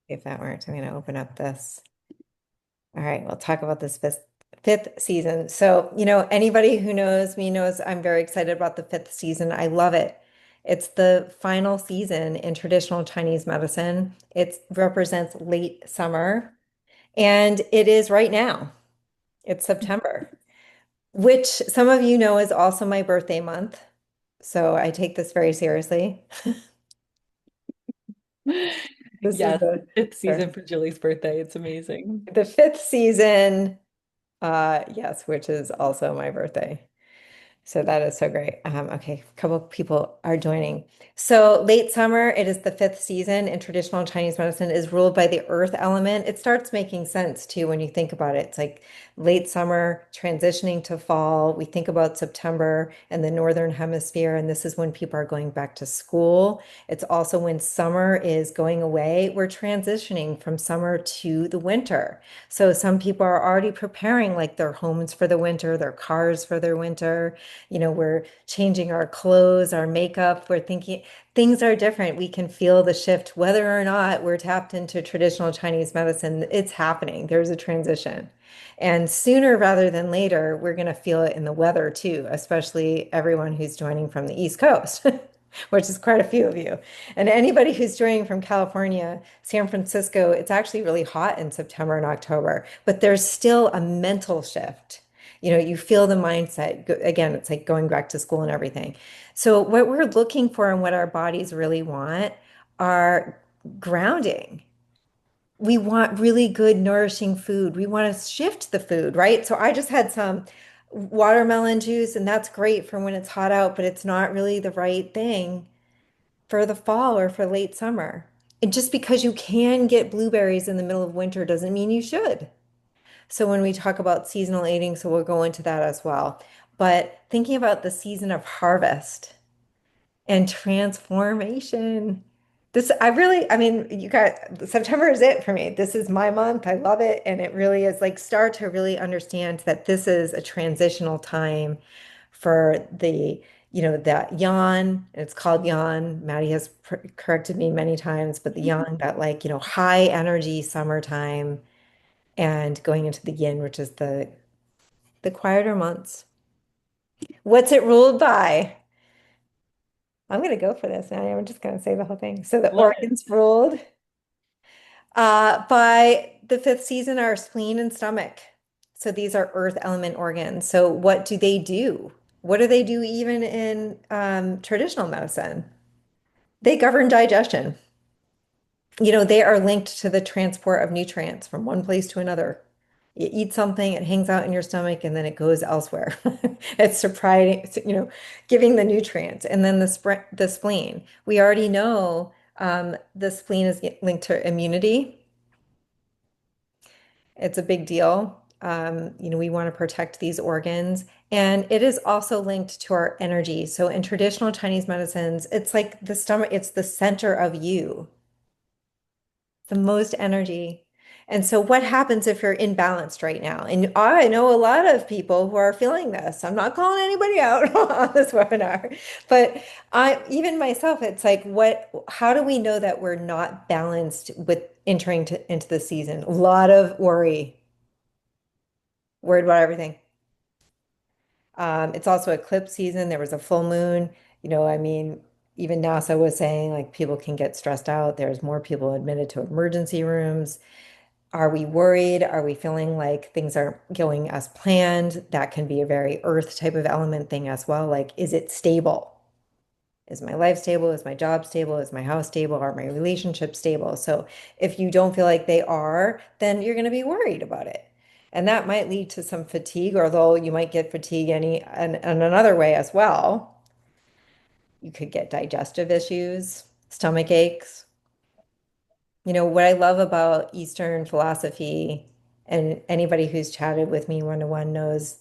If that works, I'm going to open up this. All right, we'll talk about this fifth season. So, anybody who knows me knows I'm very excited about the fifth season. I love it. It's the final season in traditional Chinese medicine. It represents late summer, and it is right now. It's September, which some of you know is also my birthday month. So I take this very seriously. This is Yes, fifth sorry, season for Jilly's birthday. It's amazing. the fifth season. Yes, which is also my birthday. So that is so great. Okay, a couple of people are joining. So late summer, it is the fifth season in traditional Chinese medicine is ruled by the earth element. It starts making sense too when you think about it. It's like late summer transitioning to fall. We think about September and the northern hemisphere, and this is when people are going back to school. It's also when summer is going away. We're transitioning from summer to the winter. So some people are already preparing like their homes for the winter, their cars for their winter. We're changing our clothes, our makeup. We're thinking things are different. We can feel the shift, whether or not we're tapped into traditional Chinese medicine. It's happening. There's a transition. And sooner rather than later, we're going to feel it in the weather too, especially everyone who's joining from the East Coast, which is quite a few of you. And anybody who's joining from California, San Francisco, it's actually really hot in September and October, but there's still a mental shift. You feel the mindset. Again, it's like going back to school and everything. So, what we're looking for and what our bodies really want are grounding. We want really good, nourishing food. We want to shift the food, right? So, I just had some watermelon juice, and that's great for when it's hot out, but it's not really the right thing for the fall or for late summer. And just because you can get blueberries in the middle of winter doesn't mean you should. So when we talk about seasonal eating, so we'll go into that as well. But thinking about the season of harvest and transformation. I mean, you got September is it for me. This is my month. I love it. And it really is like start to really understand that this is a transitional time for that yawn. It's called yawn. Maddie has corrected me many times, but the yawn, that like, high energy summertime and going into the yin, which is the quieter months. What's it ruled by? I'm going to go for this now. I'm just going to say the whole thing. So the Love it. organs ruled by the fifth season are spleen and stomach. So these are earth element organs. So what do they do? What do they do even in traditional medicine? They govern digestion. They are linked to the transport of nutrients from one place to another. You eat something, it hangs out in your stomach, and then it goes elsewhere. It's surprising, giving the nutrients. And then the spleen. We already know the spleen is linked to immunity. It's a big deal. We want to protect these organs. And it is also linked to our energy. So in traditional Chinese medicines, it's like the stomach, it's the center of you, the most energy. And so, what happens if you're imbalanced right now? And I know a lot of people who are feeling this. I'm not calling anybody out on this webinar, but even myself, it's like, how do we know that we're not balanced with entering into the season? A lot of worried about everything. It's also eclipse season. There was a full moon. I mean, even NASA was saying like people can get stressed out. There's more people admitted to emergency rooms. Are we worried? Are we feeling like things aren't going as planned? That can be a very earth type of element thing as well. Like, is it stable? Is my life stable? Is my job stable? Is my house stable? Are my relationships stable? So if you don't feel like they are, then you're going to be worried about it. And that might lead to some fatigue, although you might get fatigue and another way as well. You could get digestive issues, stomach aches. What I love about Eastern philosophy, and anybody who's chatted with me one-to-one knows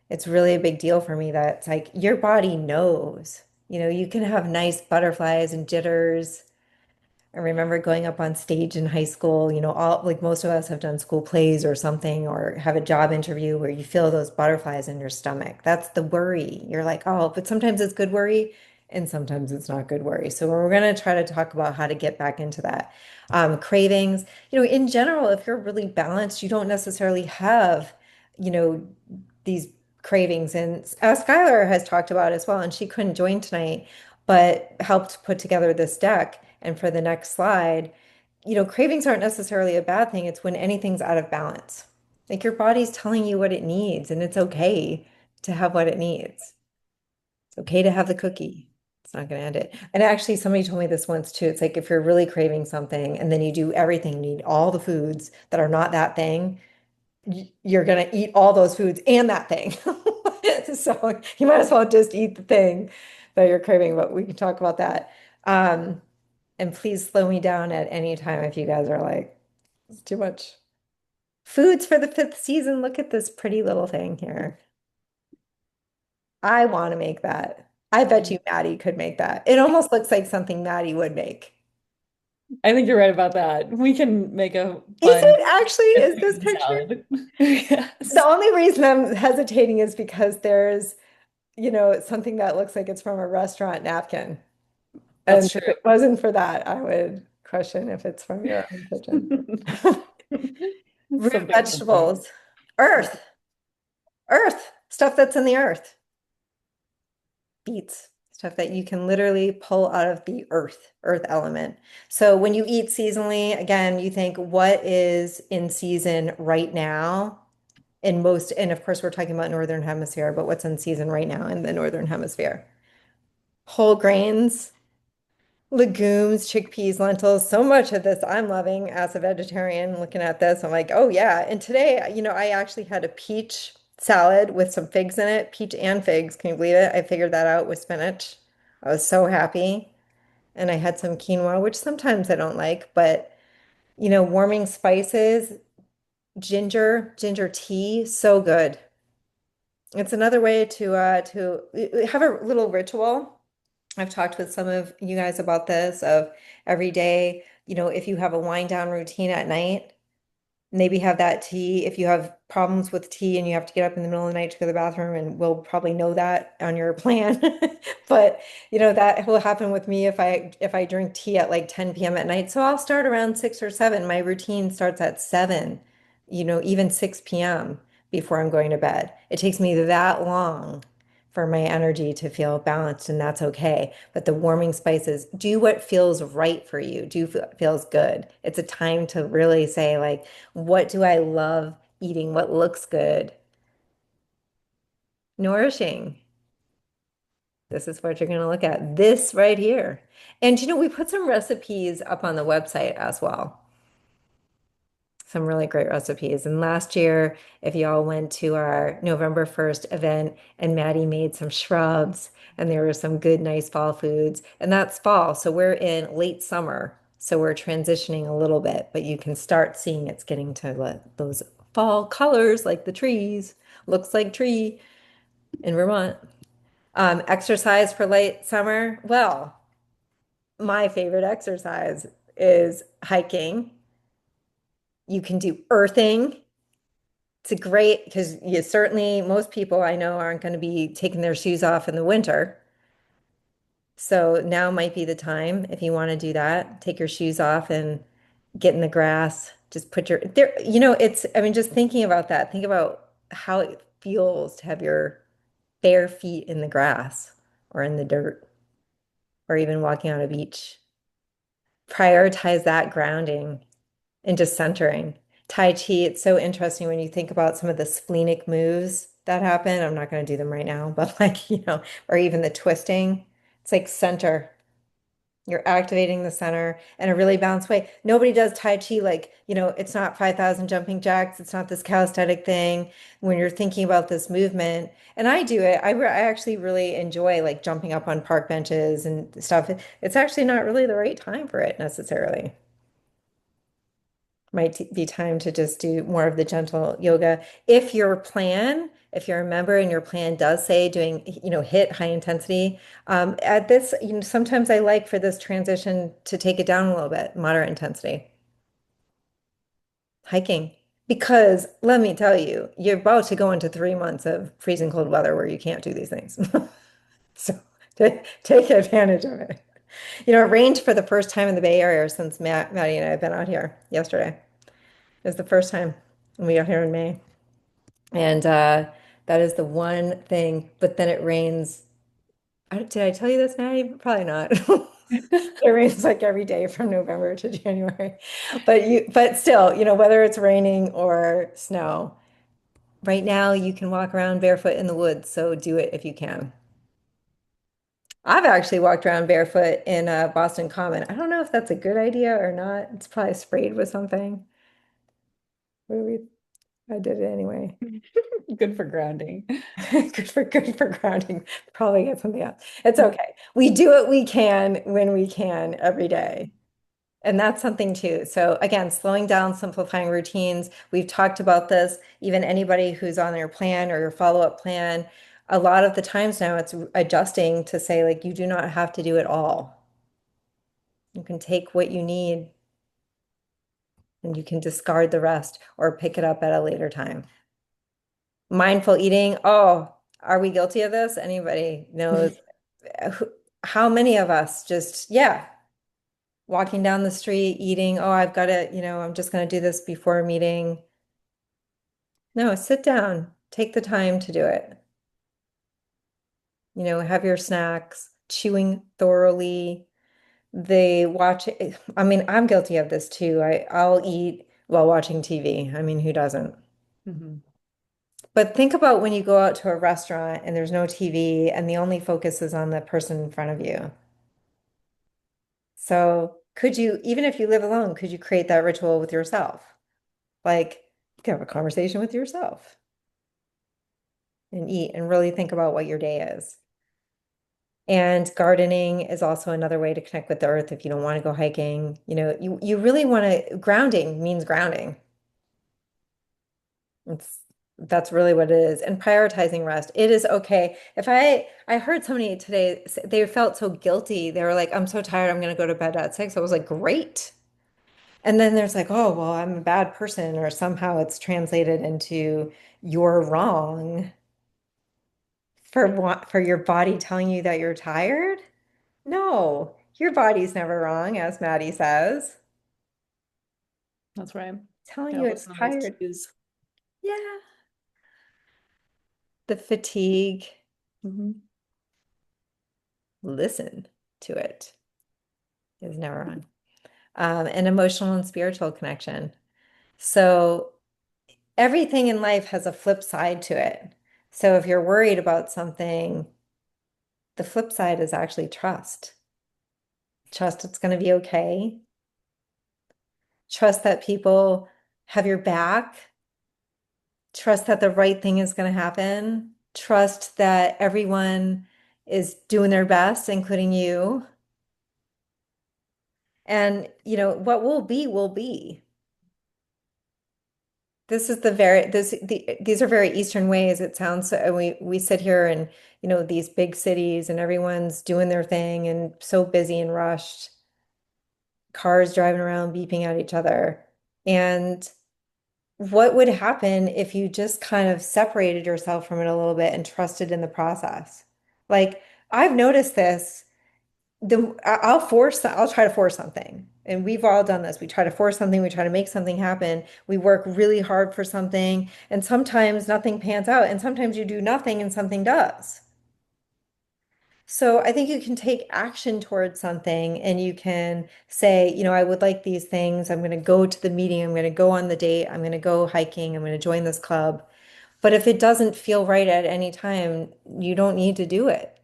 it's really a big deal for me that it's like your body knows. You can have nice butterflies and jitters. I remember going up on stage in high school, all like most of us have done school plays or something, or have a job interview where you feel those butterflies in your stomach. That's the worry. You're like, oh, but sometimes it's good worry and sometimes it's not good worry. So we're going to try to talk about how to get back into that. Cravings, in general, if you're really balanced, you don't necessarily have, you know, these cravings. And Skylar has talked about it as well, and she couldn't join tonight, but helped put together this deck. And for the next slide, cravings aren't necessarily a bad thing. It's when anything's out of balance. Like your body's telling you what it needs, and it's okay to have what it needs. It's okay to have the cookie. It's not going to end it. And actually, somebody told me this once too. It's like if you're really craving something and then you do everything, you eat all the foods that are not that thing, you're going to eat all those foods and that thing. So you might as well just eat the thing that you're craving, but we can talk about that. Um, and please slow me down at any time if you guys are like, it's too much. Foods for the fifth season. Look at this pretty little thing here. I want to make that. I bet you Maddie could make that. It almost looks like something Maddie would make. I think you're right about that. We can make a Is fun it actually? Is this picture? salad. The Yes. only reason I'm hesitating is because there's, something that looks like it's from a restaurant napkin. That's And true. if it wasn't for that, I would question if it's from your own kitchen. Root Something to think. vegetables, earth, earth, stuff that's in the earth. Beets, stuff that you can literally pull out of the earth element. So when you eat seasonally, again, you think what is in season right now in most, and of course we're talking about Northern Hemisphere, but what's in season right now in the Northern Hemisphere? Whole grains, legumes, chickpeas, lentils, so much of this I'm loving as a vegetarian looking at this. I'm like, oh yeah. And today, I actually had a peach salad with some figs in it, peach and figs. Can you believe it? I figured that out with spinach. I was so happy. And I had some quinoa, which sometimes I don't like, but warming spices, ginger tea, so good. It's another way to have a little ritual. I've talked with some of you guys about this of every day, if you have a wind down routine at night, maybe have that tea. If you have problems with tea and you have to get up in the middle of the night to go to the bathroom, and we'll probably know that on your plan. But that will happen with me if I drink tea at like 10 p.m. at night. So I'll start around 6 or 7. My routine starts at 7, even 6 p.m. before I'm going to bed. It takes me that long for my energy to feel balanced, and that's okay. But the warming spices, do what feels right for you, do what feels good. It's a time to really say, like, what do I love eating? What looks good? Nourishing. This is what you're going to look at. This right here. And we put some recipes up on the website as well. Some really great recipes. And last year, if y'all went to our November 1st event and Maddie made some shrubs and there were some good, nice fall foods. And that's fall. So we're in late summer. So we're transitioning a little bit, but you can start seeing it's getting to those fall colors like the trees. Looks like tree in Vermont. Exercise for late summer. Well, my favorite exercise is hiking. You can do earthing. It's a great because you certainly most people I know aren't going to be taking their shoes off in the winter. So now might be the time if you want to do that. Take your shoes off and get in the grass. Just put your there, I mean, just thinking about that, think about how it feels to have your bare feet in the grass or in the dirt or even walking on a beach. Prioritize that grounding and just centering. Tai Chi, it's so interesting when you think about some of the splenic moves that happen. I'm not going to do them right now, but like, or even the twisting. It's like center. You're activating the center in a really balanced way. Nobody does Tai Chi like, it's not 5,000 jumping jacks. It's not this calisthenic thing when you're thinking about this movement. And I do it. I actually really enjoy like jumping up on park benches and stuff. It's actually not really the right time for it necessarily. Might be time to just do more of the gentle yoga. If you're a member and your plan does say doing, hit high intensity, at this, sometimes I like for this transition to take it down a little bit, moderate intensity, hiking. Because let me tell you, you're about to go into 3 months of freezing cold weather where you can't do these things. So Take advantage of it. You know, it rained for the first time in the Bay Area since Maddie and I have been out here yesterday. It was the first time we got here in May. And that is the one thing. But then it rains. Did I tell you this, Maddie? Probably not. It rains like every day from November to January. But still, you know, whether it's raining or snow, right now you can walk around barefoot in the woods. So do it if you can. I've actually walked around barefoot in Boston Common. I don't know if that's a good idea or not. It's probably sprayed with something. What do we, I did it anyway. Good for grounding. Good for grounding. Probably get something else. It's okay. We do what we can when we can every day. And that's something too. So again, slowing down, simplifying routines. We've talked about this. Even anybody who's on your plan or your follow-up plan, a lot of the times now it's adjusting to say like you do not have to do it all. You can take what you need and you can discard the rest or pick it up at a later time. Mindful eating. Oh, are we guilty of this? Anybody knows who- how many of us just, yeah, walking down the street, eating, oh, I've got to, I'm just going to do this before a meeting. No, sit down, take the time to do it. Have your snacks, chewing thoroughly. They watch, I mean, I'm guilty of this too. I'll eat while watching TV. I mean, who doesn't? Mhm. But think about when you go out to a restaurant and there's no TV and the only focus is on the person in front of you. So could you, even if you live alone, could you create that ritual with yourself? Like you can have a conversation with yourself and eat and really think about what your day is. And gardening is also another way to connect with the earth if you don't want to go hiking. You really want to, grounding means grounding. It's that's really what it is. And prioritizing rest. It is okay. If I heard somebody today, they felt so guilty. They were like, I'm so tired, I'm gonna go to bed at 6. I was like, great. And then there's like, oh, well, I'm a bad person, or somehow it's translated into you're wrong for your body telling you that you're tired. No, your body's never wrong, as Maddie says. That's right. Telling Gotta you it's listen to those tired. cues. Yeah. The fatigue, Hmm. listen to it is never wrong. An emotional and spiritual connection. So everything in life has a flip side to it. So if you're worried about something, the flip side is actually trust. Trust it's going to be okay. Trust that people have your back. Trust that the right thing is going to happen. Trust that everyone is doing their best, including you. And, what will be, will be. This is these are very Eastern ways. It sounds so, we sit here and, these big cities and everyone's doing their thing and so busy and rushed, cars driving around beeping at each other. And what would happen if you just kind of separated yourself from it a little bit and trusted in the process? Like I've noticed this, I'll try to force something. And we've all done this. We try to force something, we try to make something happen. We work really hard for something, and sometimes nothing pans out, and sometimes you do nothing and something does. So I think you can take action towards something and you can say, I would like these things. I'm going to go to the meeting. I'm going to go on the date. I'm going to go hiking. I'm going to join this club. But if it doesn't feel right at any time, you don't need to do it.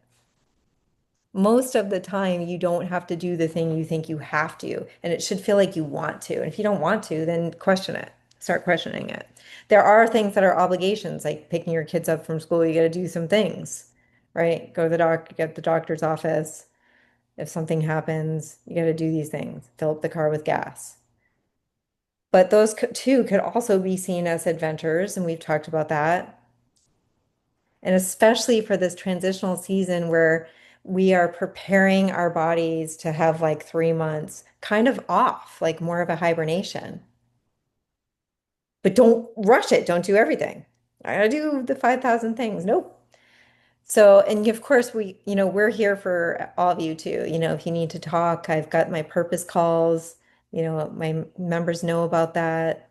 Most of the time, you don't have to do the thing you think you have to, and it should feel like you want to. And if you don't want to, then question it. Start questioning it. There are things that are obligations, like picking your kids up from school. You got to do some things, right? Go to the doctor, get the doctor's office. If something happens, you got to do these things. Fill up the car with gas. But those too could also be seen as adventures, and we've talked about that. And especially for this transitional season where we are preparing our bodies to have like 3 months kind of off, like more of a hibernation. But don't rush it. Don't do everything. I gotta do the 5,000 things. Nope. So, and of course, we're here for all of you too. If you need to talk, I've got my purpose calls. My members know about that.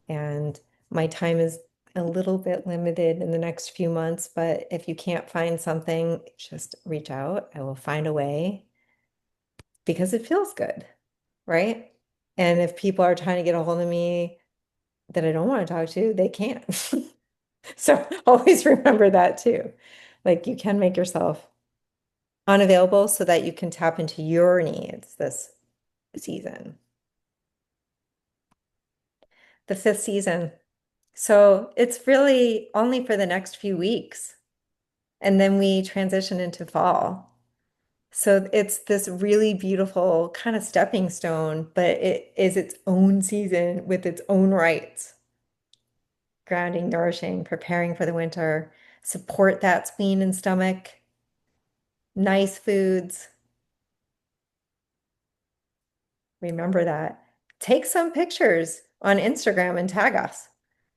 And my time is a little bit limited in the next few months, but if you can't find something, just reach out. I will find a way because it feels good, right? And if people are trying to get a hold of me that I don't want to talk to, they can't. So always remember that too. Like you can make yourself unavailable so that you can tap into your needs this season. The fifth season. So it's really only for the next few weeks. And then we transition into fall. So it's this really beautiful kind of stepping stone, but it is its own season with its own rights. Grounding, nourishing, preparing for the winter, support that spleen and stomach, nice foods. Remember that. Take some pictures on Instagram and tag us.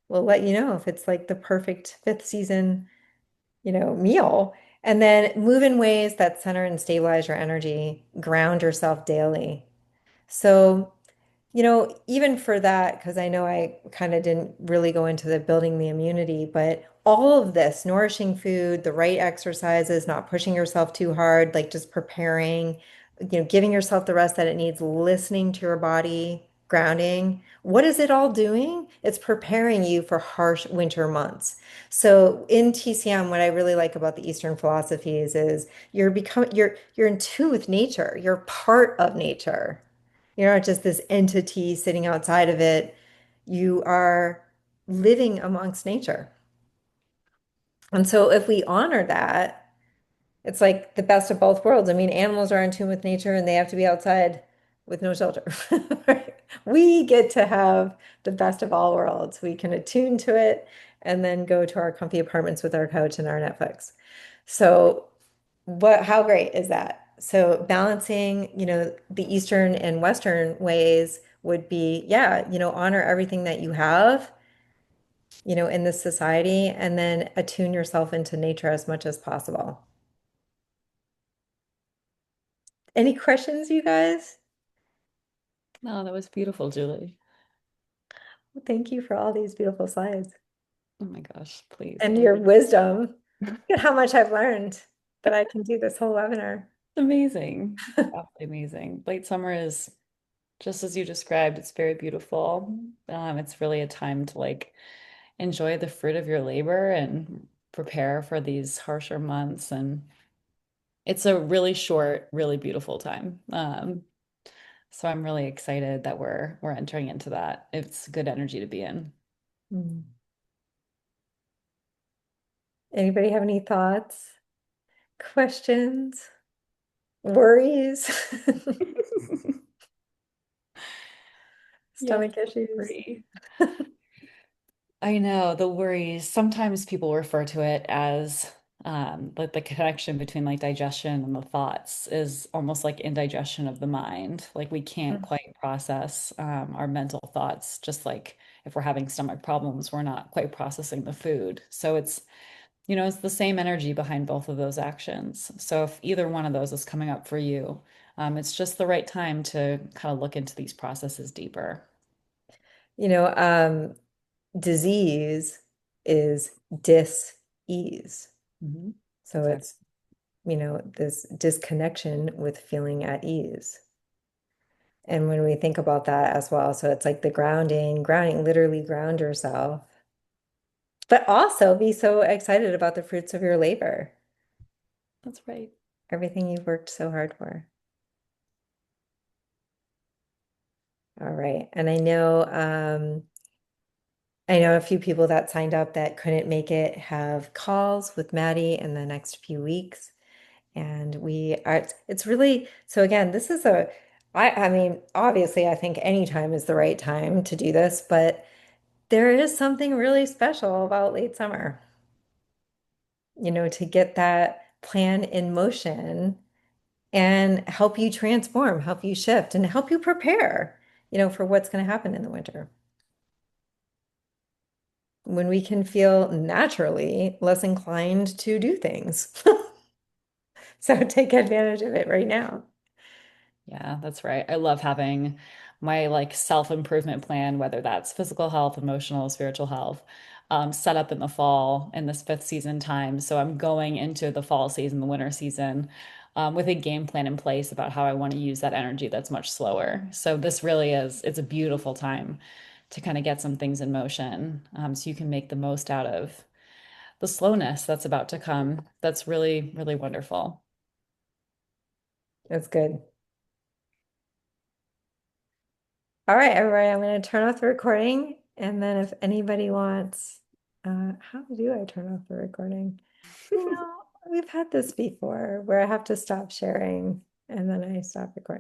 We'll let you know if it's like the perfect fifth season, meal. And then move in ways that center and stabilize your energy, ground yourself daily. So even for that, because I know I kind of didn't really go into the building the immunity, but all of this, nourishing food, the right exercises, not pushing yourself too hard, like just preparing, giving yourself the rest that it needs, listening to your body, grounding. What is it all doing? It's preparing you for harsh winter months. So in TCM, what I really like about the Eastern philosophies is you're in tune with nature. You're part of nature. You're not just this entity sitting outside of it. You are living amongst nature. And so if we honor that, it's like the best of both worlds. I mean, animals are in tune with nature and they have to be outside with no shelter. Right? We get to have the best of all worlds. We can attune to it and then go to our comfy apartments with our couch and our Netflix. So how great is that? So balancing, the Eastern and Western ways would be, yeah, honor everything that you have, in this society, and then attune yourself into nature as much as possible. Any questions, you guys? No, that was beautiful, Julie. Well, thank you for all these beautiful slides Oh my gosh, please. and your wisdom. Look at how much I've learned that I can do this whole webinar. Amazing. It's absolutely amazing. Late summer is just as you described, it's very beautiful. It's really a time to like enjoy the fruit of your labor and prepare for these harsher months. And it's a really short, really beautiful time. So I'm really excited that we're entering into that. It's good energy to be in. Hmm. Anybody have any thoughts, questions, worries, Yes, stomach issues? agree. I know the worries. Sometimes people refer to it as like the connection between like digestion and the thoughts is almost like indigestion of the mind. Like we can't quite process our mental thoughts, just like if we're having stomach problems, we're not quite processing the food. So it's the same energy behind both of those actions. So if either one of those is coming up for you, it's just the right time to kind of look into these processes deeper. You know, um, Disease is dis-ease. Mhm. So Exactly. it's, this disconnection with feeling at ease. And when we think about that as well, so it's like the grounding, literally ground yourself, but also be so excited about the fruits of your labor, That's right. everything you've worked so hard for. All right. And I know a few people that signed up that couldn't make it have calls with Maddie in the next few weeks. And it's really, so again, this is I mean, obviously, I think any time is the right time to do this, but there is something really special about late summer, to get that plan in motion and help you transform, help you shift, and help you prepare, for what's going to happen in the winter. when we can feel naturally less inclined to do things. So take advantage of it right now. Yeah, that's right. I love having my like self-improvement plan, whether that's physical health, emotional, spiritual health, set up in the fall in this fifth season time. So I'm going into the fall season, the winter season, with a game plan in place about how I want to use that energy that's much slower. So this really is, it's a beautiful time to kind of get some things in motion, so you can make the most out of the slowness that's about to come. That's really, really wonderful. That's good. All right, everybody, I'm going to turn off the recording. And then if anybody wants, how do I turn off the recording? You know, we've had this before where I have to stop sharing and then I stop recording.